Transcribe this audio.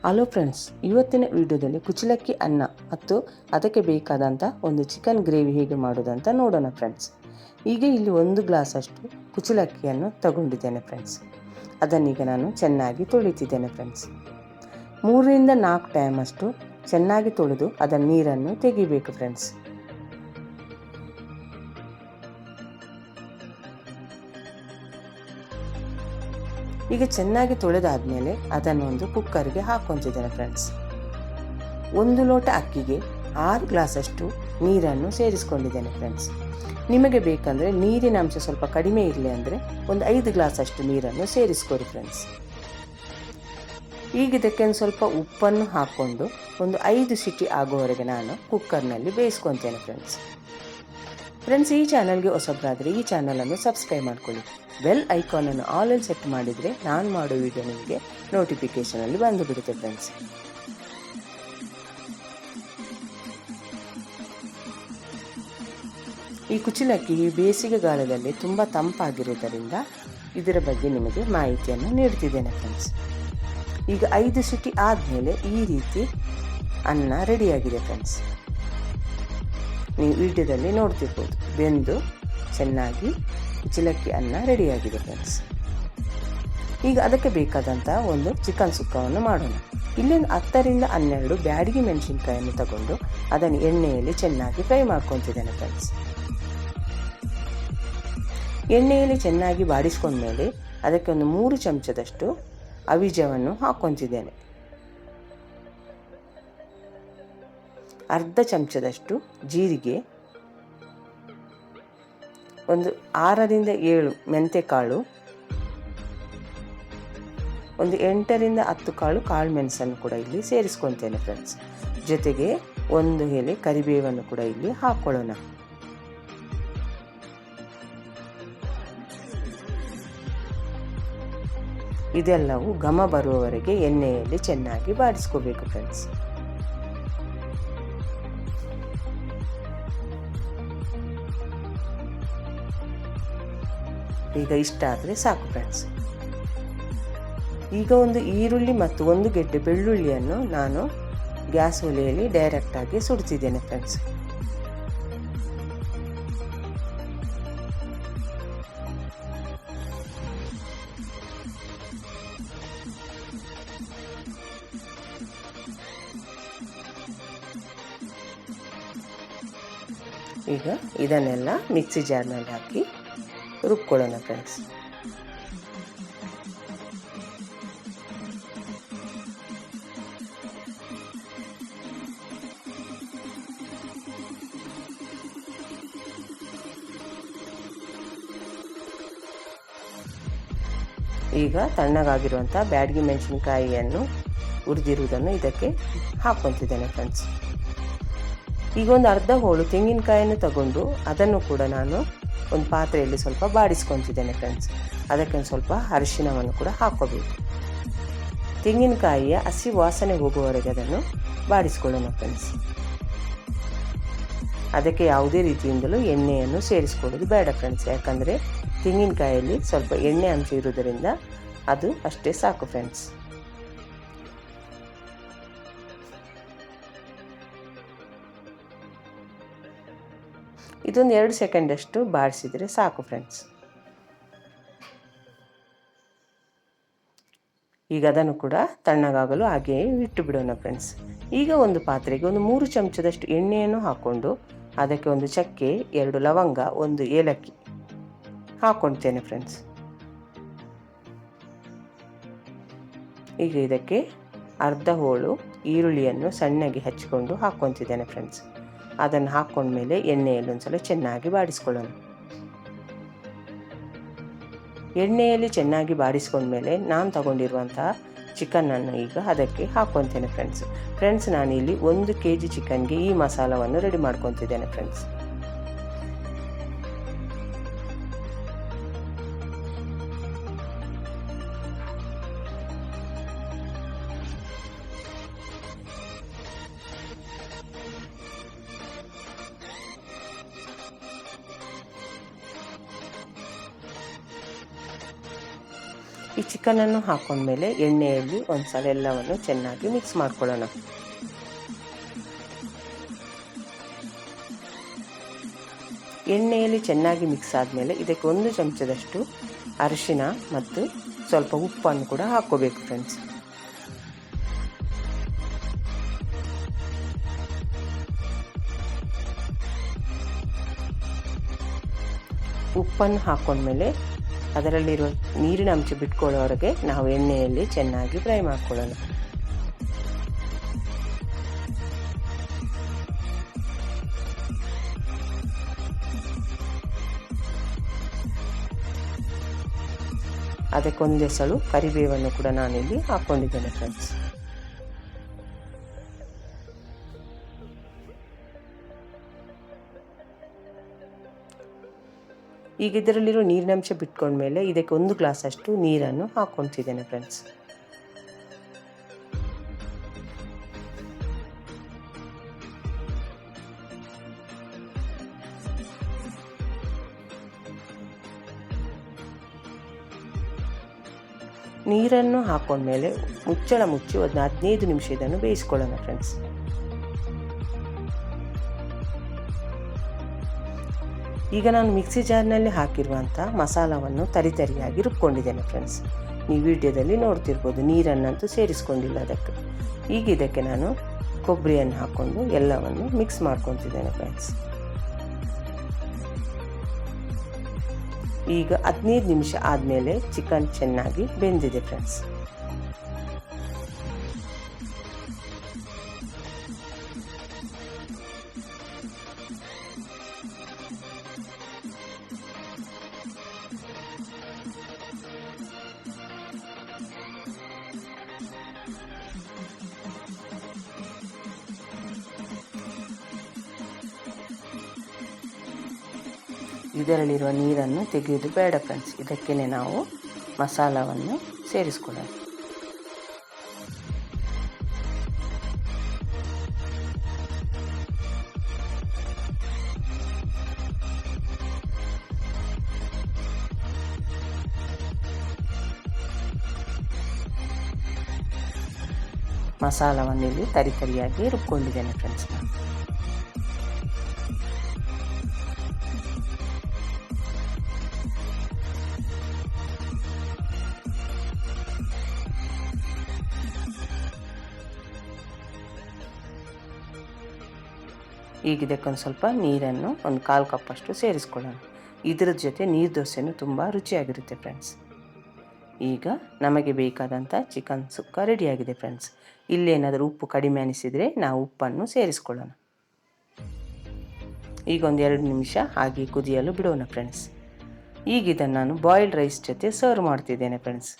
Hello friends, ಇವತ್ತಿನ ವಿಡಿಯೋದಲ್ಲಿ ಕುಚ್ಚಲಕ್ಕಿ ಅನ್ನ ಮತ್ತು ಅದಕ್ಕೆ ಬೇಕಾದಂಥ ಒಂದು ಚಿಕನ್ ಗ್ರೇವಿ ಹೇಗೆ ಮಾಡೋದಂತ ನೋಡೋಣ ಫ್ರೆಂಡ್ಸ್. ಈಗ ಇಲ್ಲಿ 1 ಗ್ಲಾಸಷ್ಟು ಕುಚ್ಚಲಕ್ಕಿಯನ್ನು ತಗೊಂಡಿದ್ದೇನೆ ಫ್ರೆಂಡ್ಸ್. ಅದನ್ನೀಗ ನಾನು ಚೆನ್ನಾಗಿ ತೊಳಿತಿದ್ದೇನೆ ಫ್ರೆಂಡ್ಸ್. 3ರಿಂದ 4 ಟೈಮ್ ಅಷ್ಟು ಚೆನ್ನಾಗಿ ತೊಳೆದು ಅದರ ನೀರನ್ನು ತೆಗಿಬೇಕು ಫ್ರೆಂಡ್ಸ್. ಈಗ ಚೆನ್ನಾಗಿ ತೊಳೆದಾದ್ಮೇಲೆ ಅದನ್ನು ಒಂದು ಕುಕ್ಕರ್ಗೆ ಹಾಕ್ಕೊತಿದ್ದೇನೆ ಫ್ರೆಂಡ್ಸ್. 1 ಲೋಟ ಅಕ್ಕಿಗೆ 6 ಗ್ಲಾಸಷ್ಟು ನೀರನ್ನು ಸೇರಿಸ್ಕೊಂಡಿದ್ದೇನೆ ಫ್ರೆಂಡ್ಸ್. ನಿಮಗೆ ಬೇಕಂದರೆ ನೀರಿನ ಅಂಶ ಸ್ವಲ್ಪ ಕಡಿಮೆ ಇರಲಿ ಅಂದರೆ ಒಂದು 5 ಗ್ಲಾಸಷ್ಟು ನೀರನ್ನು ಸೇರಿಸ್ಕೊಡಿ ಫ್ರೆಂಡ್ಸ್. ಈಗ ಇದಕ್ಕೆ ಒಂದು ಸ್ವಲ್ಪ ಉಪ್ಪನ್ನು ಹಾಕ್ಕೊಂಡು ಒಂದು 5 ಸಿಟಿ ಆಗುವವರೆಗೆ ನಾನು ಕುಕ್ಕರ್ನಲ್ಲಿ ಬೇಯಿಸ್ಕೊತೇನೆ ಫ್ರೆಂಡ್ಸ್. ಈ ಚಾನಲ್ಗೆ ಹೊಸಬರಾದರೆ ಈ ಚಾನಲನ್ನು ಸಬ್ಸ್ಕ್ರೈಬ್ ಮಾಡ್ಕೊಳ್ಳಿ. ಬೆಲ್ ಐಕಾನನ್ನು ಆಲಲ್ಲಿ ಸೆಟ್ ಮಾಡಿದರೆ ನಾನು ಮಾಡೋ ವಿಡಿಯೋ ನಿಮಗೆ ನೋಟಿಫಿಕೇಷನಲ್ಲಿ ಬಂದು ಬಿಡುತ್ತೆ ಫ್ರೆಂಡ್ಸ್. ಈ ಕುಚ್ಚಲಕ್ಕಿ ಈ ಬೇಸಿಗೆಗಾಲದಲ್ಲಿ ತುಂಬ ತಂಪಾಗಿರುವುದರಿಂದ ಇದರ ಬಗ್ಗೆ ನಿಮಗೆ ಮಾಹಿತಿಯನ್ನು ನೀಡ್ತಿದ್ದೇನೆ ಫ್ರೆಂಡ್ಸ್. ಈಗ 5 ಸಿಟಿ ಆದಮೇಲೆ ಈ ರೀತಿ ಅನ್ನ ರೆಡಿಯಾಗಿದೆ ಫ್ರೆಂಡ್ಸ್. ನೀವು ವಿಡಿಯೋದಲ್ಲಿ ನೋಡ್ತಿರ್ಬೋದು, ಬೆಂದು ಚೆನ್ನಾಗಿ ಕುಚ್ಚಲಕ್ಕಿ ಅನ್ನ ರೆಡಿಯಾಗಿದೆ ಫ್ರೆಂಡ್ಸ್. ಈಗ ಅದಕ್ಕೆ ಬೇಕಾದಂಥ ಒಂದು ಚಿಕನ್ ಸುಕ್ಕವನ್ನು ಮಾಡೋಣ. ಇಲ್ಲೊಂದು 10ರಿಂದ 12 ಬ್ಯಾಡಗಿ ಮೆಣಸಿನ್ಕಾಯನ್ನು ತಗೊಂಡು ಅದನ್ನು ಎಣ್ಣೆಯಲ್ಲಿ ಚೆನ್ನಾಗಿ ಫ್ರೈ ಮಾಡ್ಕೊತಿದ್ದೇನೆ ಫ್ರೆಂಡ್ಸ್. ಎಣ್ಣೆಯಲ್ಲಿ ಚೆನ್ನಾಗಿ ಬಾಡಿಸ್ಕೊಂಡ್ಮೇಲೆ ಅದಕ್ಕೆ ಒಂದು 3 ಚಮಚದಷ್ಟು ಅವಿಜವನ್ನು ಹಾಕ್ಕೊತಿದ್ದೇನೆ. ಅರ್ಧ ಚಮಚದಷ್ಟು ಜೀರಿಗೆ, ಒಂದು 6ರಿಂದ 7 ಮೆಂತೆಕಾಳು, ಒಂದು 8ರಿಂದ 10 ಕಾಳು ಮೆಣಸನ್ನು ಕೂಡ ಇಲ್ಲಿ ಸೇರಿಸ್ಕೊತೇನೆ ಫ್ರೆಂಡ್ಸ್. ಜೊತೆಗೆ 1 ಎಲೆ ಕರಿಬೇವನ್ನು ಕೂಡ ಇಲ್ಲಿ ಹಾಕ್ಕೊಳ್ಳೋಣ. ಇದೆಲ್ಲವೂ ಘಮ ಬರುವವರೆಗೆ ಎಣ್ಣೆಯಲ್ಲಿ ಚೆನ್ನಾಗಿ ಬಾಡಿಸ್ಕೋಬೇಕು ಫ್ರೆಂಡ್ಸ್. ಈಗ ಇಷ್ಟ ಆದರೆ ಸಾಕು ಫ್ರೆಂಡ್ಸ್. ಈಗ ಒಂದು ಈರುಳ್ಳಿ ಮತ್ತು 1 ಗೆಡ್ಡೆ ಬೆಳ್ಳುಳ್ಳಿಯನ್ನು ನಾನು ಗ್ಯಾಸ್ ಒಲೆಯಲ್ಲಿ ಡೈರೆಕ್ಟಾಗಿ ಸುಡ್ತಿದ್ದೇನೆ ಫ್ರೆಂಡ್ಸ್. ಈಗ ಇದನ್ನೆಲ್ಲ ಮಿಕ್ಸಿ ಜಾರ್ನಲ್ಲಿ ಹಾಕಿ ರುಬ್ಕೊಳ್ಳೋಣ ಫ್ರೆಂಡ್ಸ್. ಈಗ ತಣ್ಣಗಾಗಿರುವಂಥ ಬ್ಯಾಡಗಿ ಮೆಣಸಿನಕಾಯಿಯನ್ನು ಹುರಿದಿರುವುದನ್ನು ಇದಕ್ಕೆ ಹಾಕ್ಕೊತಿದ್ದೇನೆ ಫ್ರೆಂಡ್ಸ್. ಈಗ ಒಂದು ಅರ್ಧ ಹೋಳು ತೆಂಗಿನಕಾಯಿಯನ್ನು ತಗೊಂಡು ಅದನ್ನು ಕೂಡ ನಾನು ಒಂದು ಪಾತ್ರೆಯಲ್ಲಿ ಸ್ವಲ್ಪ ಬಾಡಿಸ್ಕೊತಿದ್ದೇನೆ ಫ್ರೆಂಡ್ಸ್. ಅದಕ್ಕೆ ಒಂದು ಸ್ವಲ್ಪ ಅರಿಶಿಣವನ್ನು ಕೂಡ ಹಾಕ್ಕೋಬೇಕು. ತೆಂಗಿನಕಾಯಿಯ ಹಸಿ ವಾಸನೆ ಹೋಗುವವರೆಗೆ ಅದನ್ನು ಬಾಡಿಸ್ಕೊಳ್ಳೋಣ ಫ್ರೆಂಡ್ಸ್. ಅದಕ್ಕೆ ಯಾವುದೇ ರೀತಿಯಿಂದಲೂ ಎಣ್ಣೆಯನ್ನು ಸೇರಿಸ್ಕೊಳ್ಳೋದು ಬೇಡ ಫ್ರೆಂಡ್ಸ್. ಯಾಕಂದರೆ ತೆಂಗಿನಕಾಯಲ್ಲಿ ಸ್ವಲ್ಪ ಎಣ್ಣೆ ಅಂಶ ಇರುವುದರಿಂದ ಅದು ಅಷ್ಟೇ ಸಾಕು ಫ್ರೆಂಡ್ಸ್. ಇದೊಂದು 2 ಸೆಕೆಂಡಷ್ಟು ಬಾಡಿಸಿದರೆ ಸಾಕು ಫ್ರೆಂಡ್ಸ್. ಈಗ ಅದನ್ನು ಕೂಡ ತಣ್ಣಗಾಗಲು ಹಾಗೆಯೇ ಇಟ್ಟು ಬಿಡೋಣ ಫ್ರೆಂಡ್ಸ್. ಈಗ ಒಂದು ಪಾತ್ರೆಗೆ ಒಂದು 3 ಚಮಚದಷ್ಟು ಎಣ್ಣೆಯನ್ನು ಹಾಕ್ಕೊಂಡು ಅದಕ್ಕೆ ಒಂದು ಚಕ್ಕೆ, 2 ಲವಂಗ, 1 ಏಲಕ್ಕಿ ಹಾಕ್ಕೊಳ್ತೇನೆ ಫ್ರೆಂಡ್ಸ್. ಈಗ ಇದಕ್ಕೆ ಅರ್ಧ ಹೋಳು ಈರುಳ್ಳಿಯನ್ನು ಸಣ್ಣಗೆ ಹಚ್ಚಿಕೊಂಡು ಹಾಕ್ಕೊತಿದ್ದೇನೆ ಫ್ರೆಂಡ್ಸ್. ಅದನ್ನು ಹಾಕ್ಕೊಂಡ್ಮೇಲೆ ಎಣ್ಣೆಯಲ್ಲಿ ಒಂದ್ಸಲ ಚೆನ್ನಾಗಿ ಬಾಡಿಸ್ಕೊಳ್ಳೋಣ. ಎಣ್ಣೆಯಲ್ಲಿ ಚೆನ್ನಾಗಿ ಬಾಡಿಸ್ಕೊಂಡ್ಮೇಲೆ ನಾನು ತಗೊಂಡಿರುವಂತಹ ಚಿಕನನ್ನು ಈಗ ಅದಕ್ಕೆ ಹಾಕ್ಕೊತೇನೆ ಫ್ರೆಂಡ್ಸ್. ನಾನಿಲ್ಲಿ 1 kg ಚಿಕನ್ಗೆ ಈ ಮಸಾಲವನ್ನು ರೆಡಿ ಮಾಡ್ಕೊತಿದ್ದೇನೆ ಫ್ರೆಂಡ್ಸ್. ಈ ಚಿಕನನ್ನು ಹಾಕೊಂಡ್ಮೇಲೆ ಎಣ್ಣೆಯಲ್ಲಿ ಒಂದ್ಸಲ ಎಲ್ಲವನ್ನು ಚೆನ್ನಾಗಿ ಮಿಕ್ಸ್ ಮಾಡ್ಕೊಳ್ಳೋಣ. ಎಣ್ಣೆಯಲ್ಲಿ ಚೆನ್ನಾಗಿ ಮಿಕ್ಸ್ ಆದಮೇಲೆ ಇದಕ್ಕೆ 1 ಚಮಚದಷ್ಟು ಅರಿಶಿನ ಮತ್ತು ಸ್ವಲ್ಪ ಉಪ್ಪನ್ನು ಕೂಡ ಹಾಕ್ಕೋಬೇಕು ಫ್ರೆಂಡ್ಸ್. ಉಪ್ಪನ್ನು ಹಾಕೊಂಡ್ಮೇಲೆ ಅದರಲ್ಲಿರುವ ನೀರಿನ ಅಂಶ ಬಿಟ್ಕೊಳ್ಳೋವರೆಗೆ ನಾವು ಎಣ್ಣೆಯಲ್ಲಿ ಚೆನ್ನಾಗಿ ಫ್ರೈ ಮಾಡ್ಕೊಳ್ಳೋಣ. ಅದಕ್ಕೊಂದೆಸಳು ಕರಿಬೇವನ್ನು ಕೂಡ ನಾನಿಲ್ಲಿ ಹಾಕ್ಕೊಂಡಿದ್ದೇನೆ ಫ್ರೆಂಡ್ಸ್. ಈಗ ಇದರಲ್ಲಿರೋ ನೀರಿನಂಶ ಬಿಟ್ಕೊಂಡ್ಮೇಲೆ ಇದಕ್ಕೆ 1 ಗ್ಲಾಸ್ ಅಷ್ಟು ನೀರನ್ನು ಹಾಕ್ಕೊತಿದ್ದೇನೆ ಫ್ರೆಂಡ್ಸ್. ನೀರನ್ನು ಹಾಕೊಂಡ್ಮೇಲೆ ಮುಚ್ಚಳ ಮುಚ್ಚಿ ಒಂದು 15 ನಿಮಿಷ ಇದನ್ನು ಬೇಯಿಸ್ಕೊಳ್ಳೋಣ ಫ್ರೆಂಡ್ಸ್. ಈಗ ನಾನು ಮಿಕ್ಸಿ ಜಾರ್ನಲ್ಲಿ ಹಾಕಿರುವಂಥ ಮಸಾಲವನ್ನು ತರಿಯಾಗಿ ರುಬ್ಕೊಂಡಿದ್ದೇನೆ ಫ್ರೆಂಡ್ಸ್. ನೀವು ವಿಡಿಯೋದಲ್ಲಿ ನೋಡ್ತಿರ್ಬೋದು, ನೀರನ್ನಂತೂ ಸೇರಿಸ್ಕೊಂಡಿಲ್ಲ ಅದಕ್ಕೆ. ಈಗ ಇದಕ್ಕೆ ನಾನು ಕೊಬ್ಬರಿಯನ್ನು ಹಾಕ್ಕೊಂಡು ಎಲ್ಲವನ್ನು ಮಿಕ್ಸ್ ಮಾಡ್ಕೊತಿದ್ದೇನೆ ಫ್ರೆಂಡ್ಸ್. ಈಗ 15 ನಿಮಿಷ ಆದಮೇಲೆ ಚಿಕನ್ ಚೆನ್ನಾಗಿ ಬೆಂದಿದೆ ಫ್ರೆಂಡ್ಸ್. ಇದರಲ್ಲಿರುವ ನೀರನ್ನು ತೆಗೆಯುವುದು ಬೇಡ ಫ್ರೆಂಡ್ಸ್. ಇದಕ್ಕೇ ನಾವು ಮಸಾಲವನ್ನು ಸೇರಿಸ್ಕೊಳ್ಳೋಣ. ಮಸಾಲವನ್ನು ಇಲ್ಲಿ ತರಿಯಾಗಿ ರುಬ್ಕೊಂಡಿದ್ದೇನೆ ಫ್ರೆಂಡ್ಸ್. ಈಗ ಇದಕ್ಕೊಂದು ಸ್ವಲ್ಪ ನೀರನ್ನು 1/4 ಕಪ್ಪಷ್ಟು ಸೇರಿಸ್ಕೊಳ್ಳೋಣ. ಇದರ ಜೊತೆ ನೀರು ದೋಸೆನೂ ತುಂಬ ರುಚಿಯಾಗಿರುತ್ತೆ ಫ್ರೆಂಡ್ಸ್. ಈಗ ನಮಗೆ ಬೇಕಾದಂಥ ಚಿಕನ್ ಸುಕ್ಕ ರೆಡಿಯಾಗಿದೆ ಫ್ರೆಂಡ್ಸ್. ಇಲ್ಲೇನಾದರೂ ಉಪ್ಪು ಕಡಿಮೆ ಅನಿಸಿದರೆ ನಾವು ಉಪ್ಪನ್ನು ಸೇರಿಸ್ಕೊಳ್ಳೋಣ. ಈಗ 1-2 ನಿಮಿಷ ಹಾಗೆ ಕುದಿಯಲು ಬಿಡೋಣ ಫ್ರೆಂಡ್ಸ್. ಈಗ ಇದನ್ನು ನಾನು ಬಾಯ್ಲ್ಡ್ ರೈಸ್ ಜೊತೆ ಸರ್ವ್ ಮಾಡ್ತಿದ್ದೇನೆ ಫ್ರೆಂಡ್ಸ್.